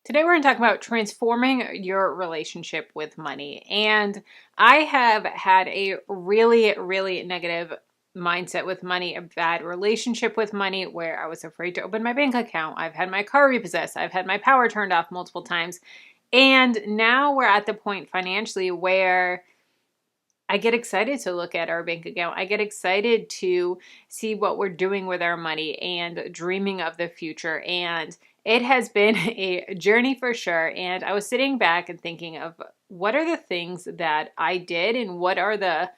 Today we're going to talk about transforming your relationship with money. And I have had a really negative mindset with money, a bad relationship with money where I was afraid to open my bank account. I've had my car repossessed. I've had my power turned off multiple times. And now we're at the point financially where I get excited to look at our bank account. I get excited to see what we're doing with our money and dreaming of the future. And it has been a journey for sure. And I was sitting back and thinking of what are the things that I did and what are the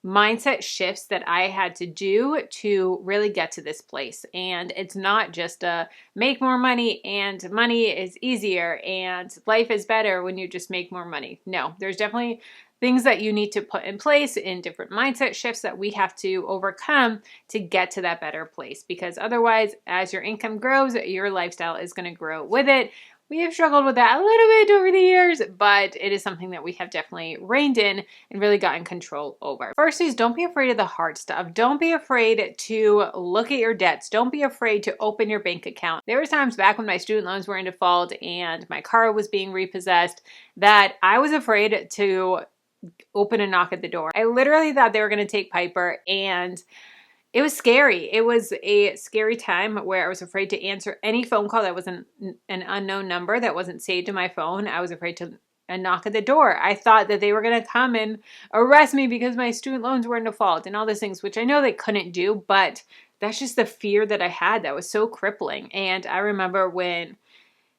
mindset shifts that I had to do to really get to this place. And it's not just a make more money and money is easier and life is better when you just make more money. No, there's definitely things that you need to put in place in different mindset shifts that we have to overcome to get to that better place. Because otherwise, as your income grows, your lifestyle is going to grow with it. We have struggled with that a little bit over the years, but it is something that we have definitely reined in and really gotten control over. First is don't be afraid of the hard stuff. Don't be afraid to look at your debts. Don't be afraid to open your bank account. There were times back when my student loans were in default and my car was being repossessed that I was afraid to open and knock at the door. I literally thought they were going to take Piper, and it was scary. It was a scary time where I was afraid to answer any phone call that was an unknown number that wasn't saved to my phone. I was afraid to knock at the door. I thought that they were going to come and arrest me because my student loans were in default and all these things, which I know they couldn't do, but that's just the fear that I had that was so crippling. And I remember when it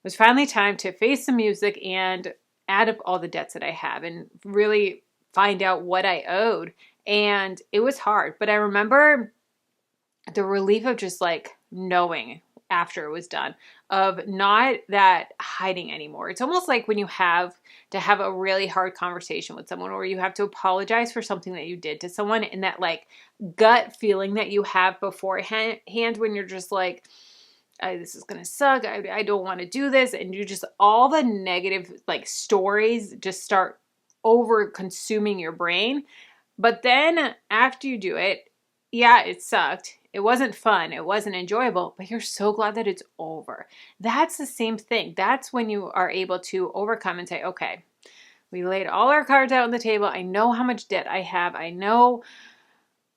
was finally time to face the music and add up all the debts that I have and really find out what I owed. And it was hard, but I remember the relief of just like knowing after it was done, of not that hiding anymore. It's almost like when you have to have a really hard conversation with someone or you have to apologize for something that you did to someone, and that like gut feeling that you have beforehand when you're just like, this is going to suck. I don't want to do this. And you just, all the negative like stories just start over consuming your brain. But then after you do it, yeah, it sucked. It wasn't fun. It wasn't enjoyable, but you're so glad that it's over. That's the same thing. That's when you are able to overcome and say, okay, we laid all our cards out on the table. I know how much debt I have. I know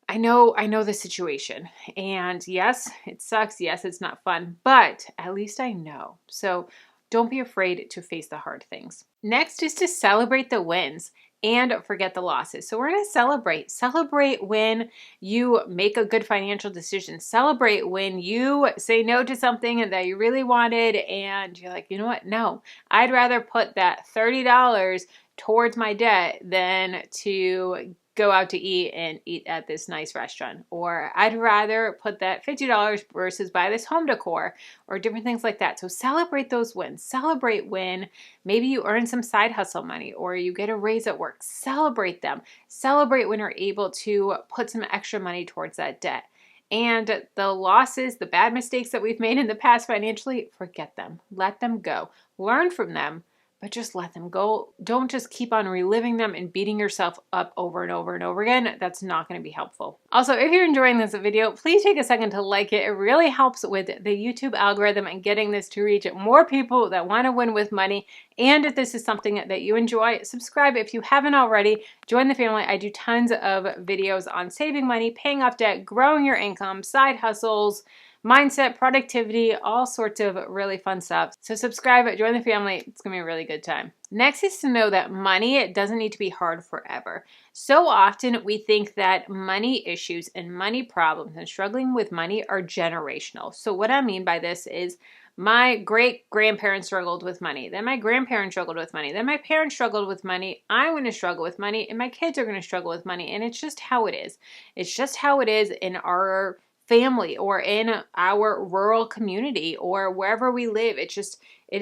the situation. And yes, it sucks. Yes, it's not fun, but at least I know. So don't be afraid to face the hard things. Next is to celebrate the wins and forget the losses. So we're going to celebrate. Celebrate when you make a good financial decision. Celebrate when you say no to something that you really wanted and you're like, you know what? No, I'd rather put that $30 towards my debt than to go out to eat and eat at this nice restaurant. Or I'd rather put that $50 versus buy this home decor, or different things like that. So celebrate those wins. Celebrate when maybe you earn some side hustle money or you get a raise at work. Celebrate them. Celebrate when you're able to put some extra money towards that debt. And the losses, the bad mistakes that we've made in the past financially, forget them. Let them go. Learn from them, but just let them go. Don't just keep on reliving them and beating yourself up over and over and over again. That's not going to be helpful. Also, if you're enjoying this video, please take a second to like it. It really helps with the YouTube algorithm and getting this to reach more people that want to win with money. And if this is something that you enjoy, subscribe if you haven't already. Join the family. I do tons of videos on saving money, paying off debt, growing your income, side hustles, mindset, productivity, all sorts of really fun stuff. So subscribe, join the family. It's going to be a really good time. Next is to know that money doesn't need to be hard forever. So often we think that money issues and money problems and struggling with money are generational. So what I mean by this is my great-grandparents struggled with money. Then my grandparents struggled with money. Then my parents struggled with money. I'm going to struggle with money, and my kids are going to struggle with money. And it's just how it is. It's just how it is in our family or in our rural community or wherever we live. It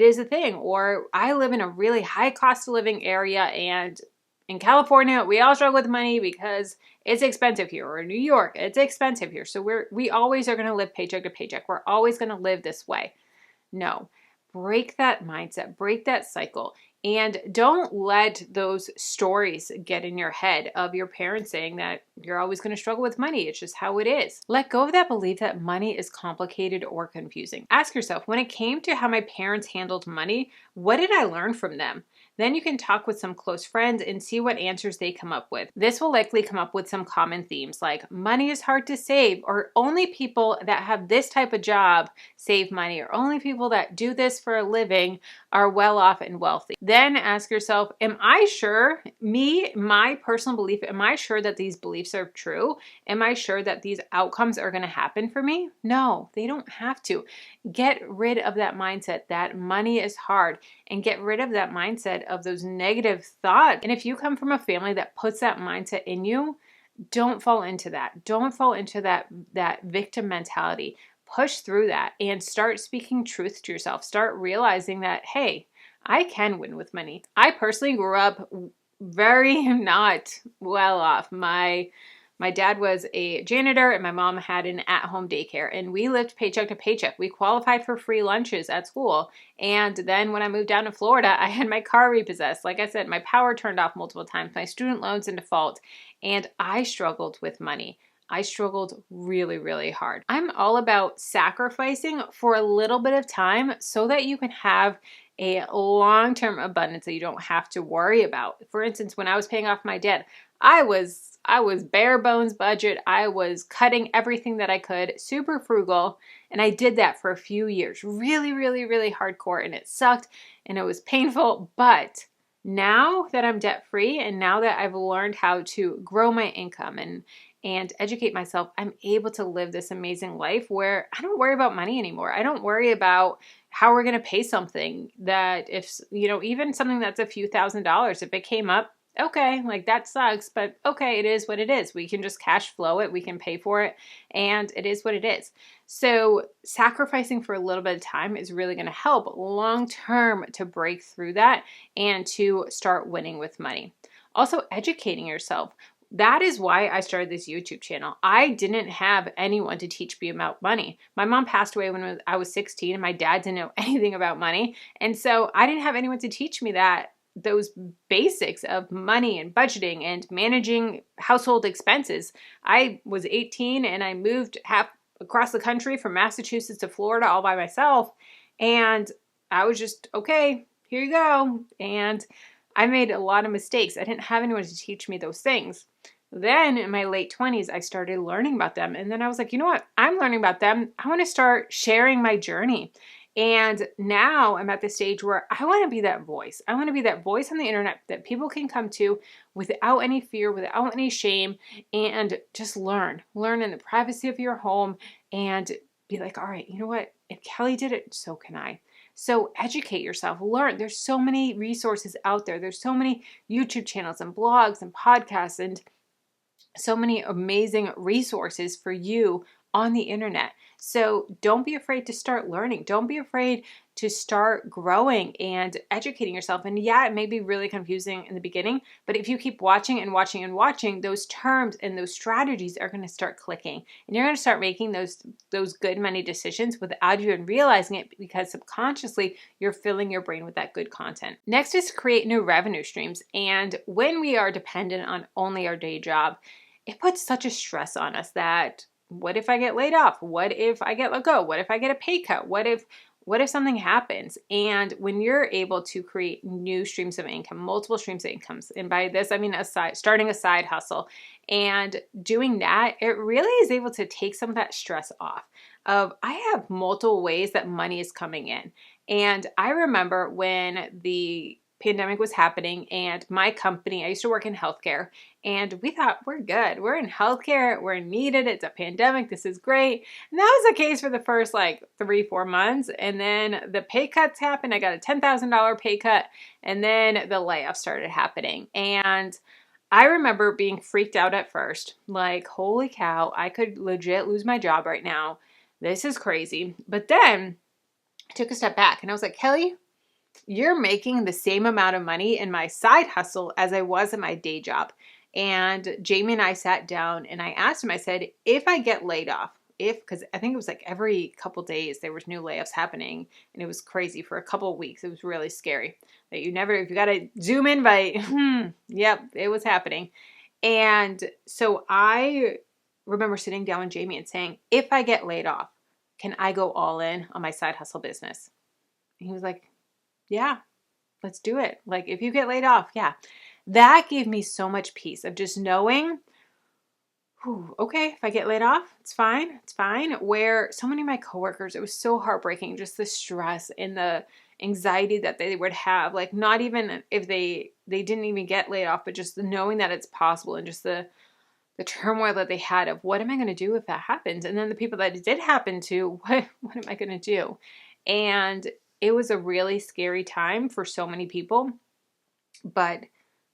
is a thing. Or I live in a really high cost of living area, and in California, we all struggle with money because it's expensive here. Or in New York, it's expensive here. So we always are going to live paycheck to paycheck. We're always going to live this way. No. Break that mindset, break that cycle. And don't let those stories get in your head of your parents saying that you're always going to struggle with money. It's just how it is. Let go of that belief that money is complicated or confusing. Ask yourself, when it came to how my parents handled money, what did I learn from them? Then you can talk with some close friends and see what answers they come up with. This will likely come up with some common themes like money is hard to save, or only people that have this type of job save money, or only people that do this for a living are well off and wealthy. Then ask yourself, am I sure, my personal belief, am I sure that these beliefs are true? Am I sure that these outcomes are going to happen for me? No, they don't have to. Get rid of that mindset that money is hard, and get rid of that mindset of those negative thoughts. And if you come from a family that puts that mindset in you, don't fall into that. Don't fall into that victim mentality. Push through that and start speaking truth to yourself. Start realizing that, hey, I can win with money. I personally grew up very not well off. My dad was a janitor and my mom had an at-home daycare, and we lived paycheck to paycheck. We qualified for free lunches at school. And then when I moved down to Florida, I had my car repossessed. Like I said, my power turned off multiple times, my student loans in default, and I struggled with money. I struggled really, really hard. I'm all about sacrificing for a little bit of time so that you can have a long-term abundance that you don't have to worry about. For instance, when I was paying off my debt, I was bare bones budget. I was cutting everything that I could, super frugal. And I did that for a few years, really, really, really hardcore. And it sucked and it was painful. But now that I'm debt free and now that I've learned how to grow my income and educate myself, I'm able to live this amazing life where I don't worry about money anymore. I don't worry about how we're going to pay something that if, even something that's a few $1,000s, if it came up, okay, like that sucks, but okay, it is what it is. We can just cash flow it. We can pay for it, and it is what it is. So sacrificing for a little bit of time is really going to help long term to break through that and to start winning with money. Also, educating yourself. That is why I started this YouTube channel. I didn't have anyone to teach me about money. My mom passed away when I was 16, and my dad didn't know anything about money. And so I didn't have anyone to teach me those basics of money and budgeting and managing household expenses. I was 18 and I moved half across the country from Massachusetts to Florida all by myself. And I was just, okay, here you go. And I made a lot of mistakes. I didn't have anyone to teach me those things. Then in my late 20s, I started learning about them. And then I was like, you know what? I'm learning about them. I want to start sharing my journey. And now I'm at the stage where I want to be that voice. I want to be that voice on the internet that people can come to without any fear, without any shame, and just learn in the privacy of your home and be like, all right, you know what? If Kelly did it, so can I. So educate yourself, learn. There's so many resources out there. There's so many YouTube channels and blogs and podcasts and so many amazing resources for you on the internet. So don't be afraid to start learning. Don't be afraid to start growing and educating yourself. And yeah, it may be really confusing in the beginning, but if you keep watching and watching and watching, those terms and those strategies are going to start clicking. And you're going to start making those good money decisions without even realizing it, because subconsciously you're filling your brain with that good content. Next is create new revenue streams. And when we are dependent on only our day job, it puts such a stress on us that what if I get laid off? What if I get let go? What if I get a pay cut? What if something happens? And when you're able to create new streams of income, multiple streams of incomes, and by this I mean starting a side hustle and doing that, it really is able to take some of that stress off of I have multiple ways that money is coming in. And I remember when the pandemic was happening and my company, I used to work in healthcare, and we thought we're good. We're in healthcare. We're needed. It's a pandemic. This is great. And that was the case for the first 3-4 months. And then the pay cuts happened. I got a $10,000 pay cut, and then the layoffs started happening. And I remember being freaked out at first, like, holy cow, I could legit lose my job right now. This is crazy. But then I took a step back and I was like, Kelly, you're making the same amount of money in my side hustle as I was in my day job. And Jamie and I sat down and I asked him, I said, if I get laid off, if, because I think it was like every couple days there was new layoffs happening, and it was crazy for a couple of weeks. It was really scary that if you got a Zoom invite, yep, it was happening. And so I remember sitting down with Jamie and saying, if I get laid off, can I go all in on my side hustle business? And he was like, yeah, let's do it. Like, if you get laid off, yeah. That gave me so much peace of just knowing, okay, if I get laid off, it's fine. It's fine. Where so many of my coworkers, it was so heartbreaking, just the stress and the anxiety that they would have. Like, not even if they didn't even get laid off, but just the knowing that it's possible, and just the turmoil that they had of, what am I going to do if that happens? And then the people that it did happen to, what am I going to do? And it was a really scary time for so many people, but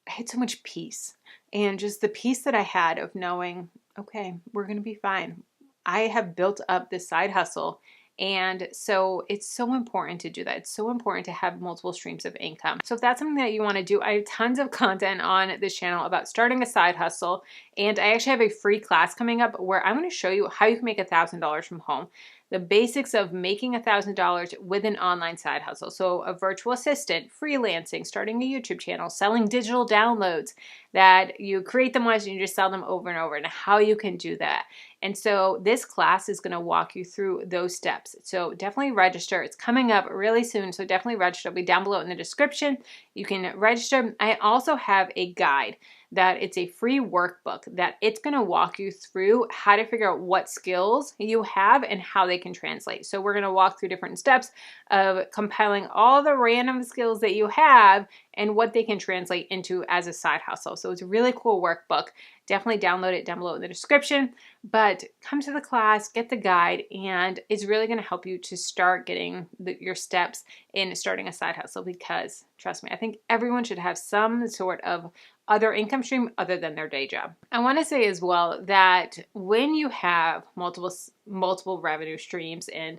I had so much peace, and just the peace that I had of knowing, okay, we're going to be fine. I have built up this side hustle. And so it's so important to do that. It's so important to have multiple streams of income. So if that's something that you want to do, I have tons of content on this channel about starting a side hustle. And I actually have a free class coming up where I'm going to show you how you can make $1,000 from home. The basics of making $1,000 with an online side hustle. So a virtual assistant, freelancing, starting a YouTube channel, selling digital downloads that you create them once and you just sell them over and over, and how you can do that. And so this class is going to walk you through those steps. So definitely register. It's coming up really soon. So definitely register. It'll be down below in the description. You can register. I also have a guide that it's a free workbook that it's going to walk you through how to figure out what skills you have and how they can translate. So we're going to walk through different steps of compiling all the random skills that you have and what they can translate into as a side hustle. So it's a really cool workbook. Definitely download it down below in the description, but come to the class, get the guide, and it's really going to help you to start getting your steps in starting a side hustle, because trust me, I think everyone should have some sort of other income stream other than their day job. I want to say as well that when you have multiple revenue streams and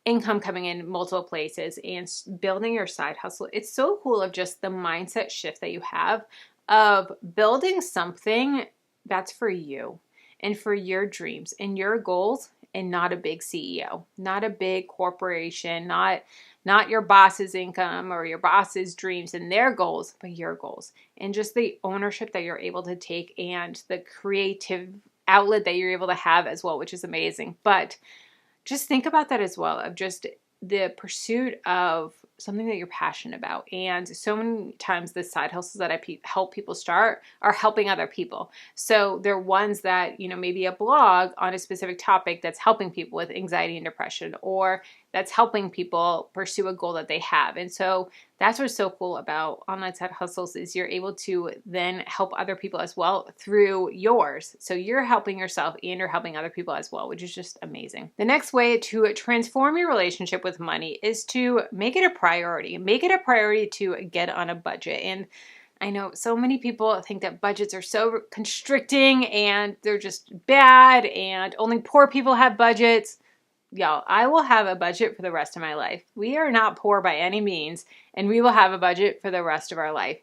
income coming in multiple places and building your side hustle, it's so cool of just the mindset shift that you have of building something that's for you and for your dreams and your goals, and not a big CEO, not a big corporation, not your boss's income or your boss's dreams and their goals, but your goals, and just the ownership that you're able to take and the creative outlet that you're able to have as well, which is amazing. But just think about that as well, of just the pursuit of something that you're passionate about. And so many times the side hustles that I help people start are helping other people. So they're ones that, maybe a blog on a specific topic that's helping people with anxiety and depression, or that's helping people pursue a goal that they have. And so that's what's so cool about online side hustles, is you're able to then help other people as well through yours. So you're helping yourself and you're helping other people as well, which is just amazing. The next way to transform your relationship with money is to make it a priority. Make it a priority to get on a budget. And I know so many people think that budgets are so constricting and they're just bad and only poor people have budgets. Y'all, I will have a budget for the rest of my life. We are not poor by any means, and we will have a budget for the rest of our life.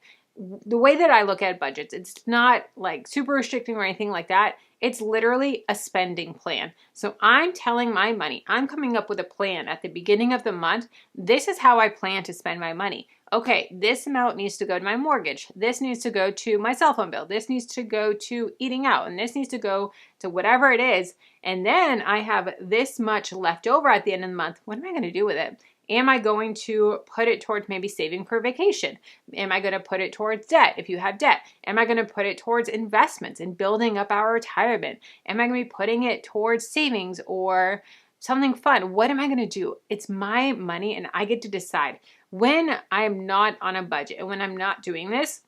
The way that I look at budgets, it's not like super restricting or anything like that. It's literally a spending plan. So I'm telling my money, I'm coming up with a plan at the beginning of the month. This is how I plan to spend my money. Okay, this amount needs to go to my mortgage. This needs to go to my cell phone bill. This needs to go to eating out. And this needs to go to whatever it is. And then I have this much left over at the end of the month. What am I going to do with it? Am I going to put it towards maybe saving for vacation? Am I going to put it towards debt if you have debt? Am I going to put it towards investments and building up our retirement? Am I going to be putting it towards savings or something fun? What am I going to do? It's my money and I get to decide. When I'm not on a budget and when I'm not doing this,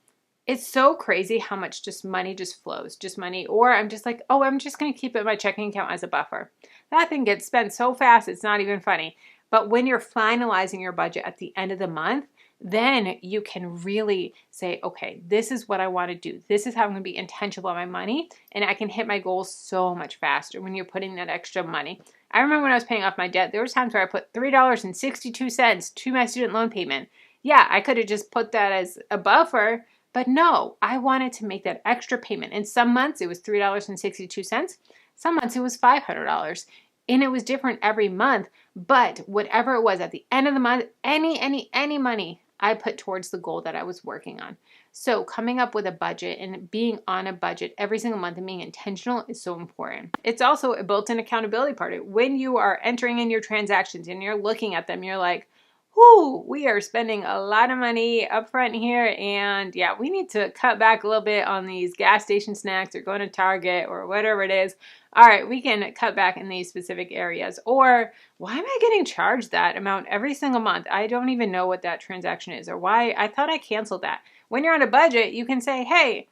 it's so crazy how much just money just flows, just money. Or I'm just like, oh, I'm just going to keep it in my checking account as a buffer. That thing gets spent so fast, it's not even funny. But when you're finalizing your budget at the end of the month, then you can really say, okay, this is what I want to do. This is how I'm going to be intentional about my money. And I can hit my goals so much faster when you're putting that extra money. I remember when I was paying off my debt, there was times where I put $3.62 to my student loan payment. Yeah, I could have just put that as a buffer, but no, I wanted to make that extra payment. In some months, it was $3.62. Some months it was $500. And it was different every month. But whatever it was at the end of the month, any money I put towards the goal that I was working on. So coming up with a budget and being on a budget every single month and being intentional is so important. It's also a built-in accountability part. When you are entering in your transactions and you're looking at them, you're like, whoo, we are spending a lot of money up front here, and yeah, we need to cut back a little bit on these gas station snacks or going to Target or whatever it is. All right, we can cut back in these specific areas. Or why am I getting charged that amount every single month? I don't even know what that transaction is, or why I thought I canceled that. When you're on a budget, you can say, hey,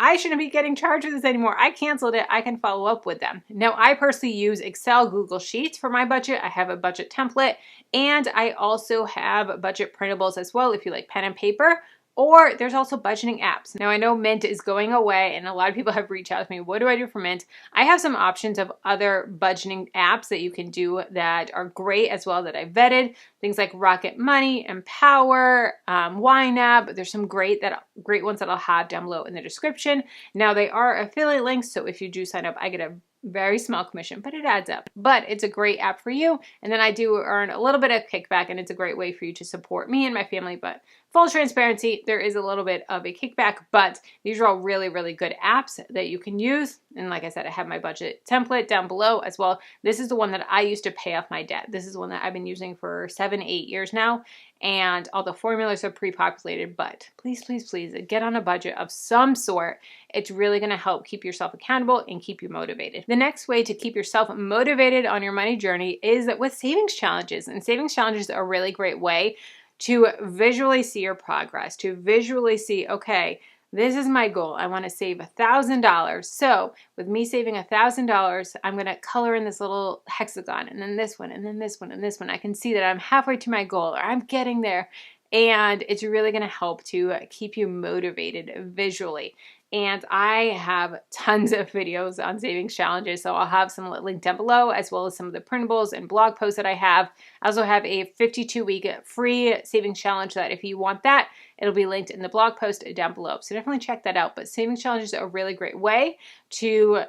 I shouldn't be getting charged for this anymore. I canceled it. I can follow up with them. Now, I personally use Excel, Google Sheets for my budget. I have a budget template, and I also have budget printables as well if you like pen and paper. Or there's also budgeting apps. Now I know Mint is going away and a lot of people have reached out to me. What do I do for Mint? I have some options of other budgeting apps that you can do that are great as well that I vetted. Things like Rocket Money, Empower, YNAB. There's some great ones that I'll have down below in the description. Now they are affiliate links, so if you do sign up, I get a very small commission, but it adds up. But it's a great app for you. And then I do earn a little bit of kickback, and it's a great way for you to support me and my family. But full transparency, there is a little bit of a kickback, but these are all really, really good apps that you can use. And like I said, I have my budget template down below as well. This is the one that I used to pay off my debt. This is one that I've been using for 7, 8 years now. And all the formulas are pre-populated, but please, please, please get on a budget of some sort. It's really going to help keep yourself accountable and keep you motivated. The next way to keep yourself motivated on your money journey is with savings challenges. And savings challenges are a really great way to visually see your progress, to visually see, okay, this is my goal. I want to save $1,000. So with me saving $1,000, I'm going to color in this little hexagon, and then this one, and then this one, and this one. I can see that I'm halfway to my goal, or I'm getting there. And it's really going to help to keep you motivated visually. And I have tons of videos on savings challenges, so I'll have some linked down below, as well as some of the printables and blog posts that I have. I also have a 52-week free savings challenge that if you want that, it'll be linked in the blog post down below. So definitely check that out. But savings challenges are a really great way to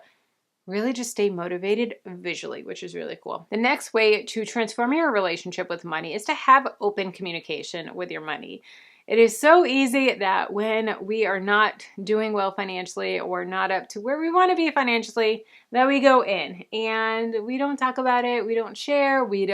really just stay motivated visually, which is really cool. The next way to transform your relationship with money is to have open communication with your money. It is so easy that when we are not doing well financially or not up to where we want to be financially, that we go in and we don't talk about it, we don't share, we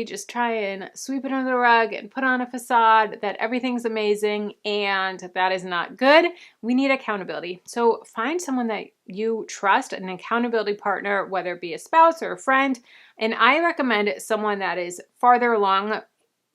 just try and sweep it under the rug and put on a facade that everything's amazing, and that is not good. We need accountability. So find someone that you trust, an accountability partner, whether it be a spouse or a friend. And I recommend someone that is farther along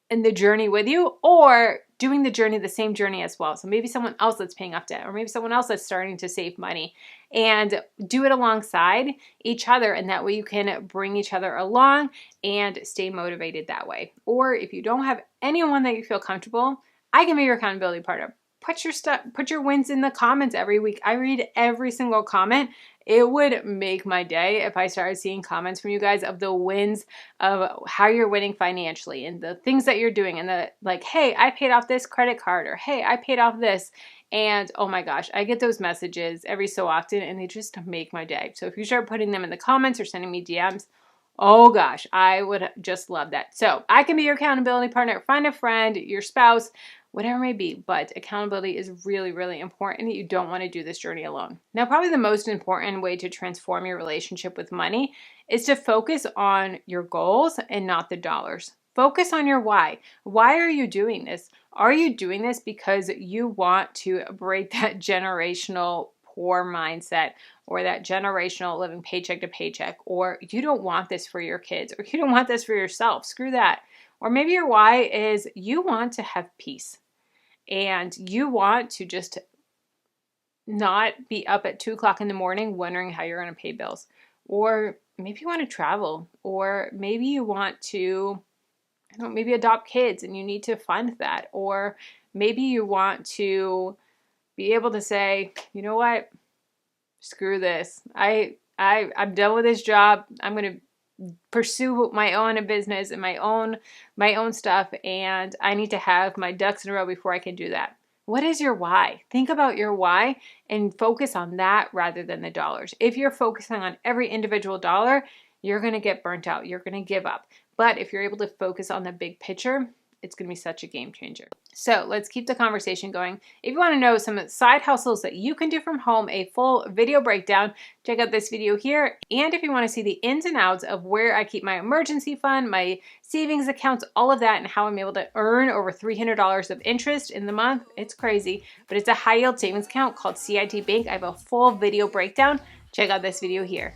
in the journey with you, or doing the same journey as well. So maybe someone else that's paying off debt, or maybe someone else that's starting to save money, and do it alongside each other. And that way you can bring each other along and stay motivated that way. Or if you don't have anyone that you feel comfortable, I can be your accountability partner. Put your wins in the comments every week. I read every single comment. It would make my day if I started seeing comments from you guys of the wins of how you're winning financially and the things that you're doing, and the like, hey, I paid off this credit card, or hey, I paid off this. And oh my gosh, I get those messages every so often and they just make my day. So if you start putting them in the comments or sending me DMs, oh gosh, I would just love that. So I can be your accountability partner. Find a friend, your spouse, whatever it may be, but accountability is really, really important. You don't want to do this journey alone. Now, probably the most important way to transform your relationship with money is to focus on your goals and not the dollars. Focus on your why. Why are you doing this? Are you doing this because you want to break that generational poor mindset, or that generational living paycheck to paycheck, or you don't want this for your kids, or you don't want this for yourself? Screw that. Or maybe your why is you want to have peace and you want to just not be up at 2 o'clock in the morning wondering how you're going to pay bills. Or maybe you want to travel, or maybe you want to, maybe adopt kids and you need to fund that. Or maybe you want to be able to say, you know what, screw this. I'm done with this job. I'm going to pursue my own business and my own stuff, and I need to have my ducks in a row before I can do that. What is your why? Think about your why and focus on that rather than the dollars. If you're focusing on every individual dollar, you're going to get burnt out. You're going to give up. But if you're able to focus on the big picture, it's going to be such a game changer. So let's keep the conversation going. If you want to know some side hustles that you can do from home, a full video breakdown, check out this video here. And if you want to see the ins and outs of where I keep my emergency fund, my savings accounts, all of that, and how I'm able to earn over $300 of interest in the month, it's crazy, but it's a high yield savings account called CIT Bank. I have a full video breakdown. Check out this video here.